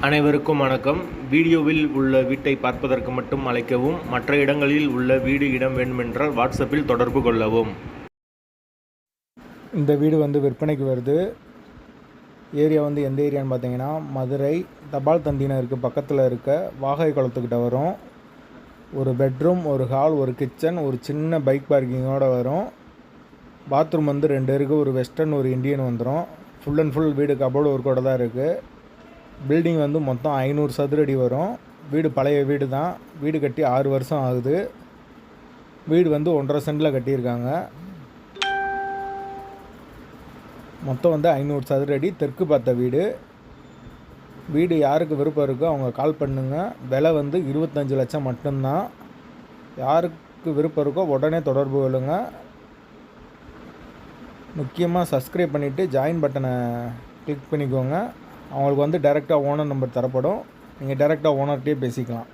அனைவருக்கும் வணக்கம். வீடியோவில் உள்ள வீட்டை பார்ப்பதற்கு மட்டும் அழைக்கவும். மற்ற இடங்களில் உள்ள வீடு இடம் வேண்டுமென்றால் வாட்ஸ்அப்பில் தொடர்பு கொள்ளவும். இந்த வீடு விற்பனைக்கு வருது. ஏரியா எந்த ஏரியான்னு பார்த்தீங்கன்னா மதுரை தபால் தந்தினருக்கு பக்கத்தில் இருக்க வாகை குளத்துக்கிட்ட வரும். ஒரு பெட்ரூம், ஒரு ஹால், ஒரு கிச்சன், ஒரு சின்ன பைக் பார்க்கிங்கோடு வரும். பாத்ரூம் 2 இருக்குது. ஒரு வெஸ்டர்ன், ஒரு இந்தியன் வந்துடும். ஃபுல் அண்ட் ஃபுல் வீடு கபோர்டு ஒர்க்கோட தான் இருக்குது. பில்டிங் மொத்தம் 500 சதுர அடி வரும். வீடு பழைய வீடு தான். வீடு கட்டி 6 வருஷம் ஆகுது. வீடு 1.5 சென்டில் கட்டியிருக்காங்க. மொத்தம் 500 சதுர அடி, தெற்கு பார்த்த வீடு. வீடு யாருக்கு விருப்பம் இருக்கோ அவங்க கால் பண்ணுங்கள். விலை 25 லட்சம் மட்டும்தான். யாருக்கு விருப்பம் இருக்கோ உடனே தொடர்பு கொள்ளுங்க. முக்கியமாக சப்ஸ்கிரைப் பண்ணிவிட்டு ஜாயின் பட்டனை கிளிக் பண்ணிக்கோங்க. அவங்களுக்கு டைரெக்டாக ஓனர் நம்பர் தரப்படும். நீங்கள் டைரெக்டாக ஓனர்கிட்டே பேசிக்கலாம்.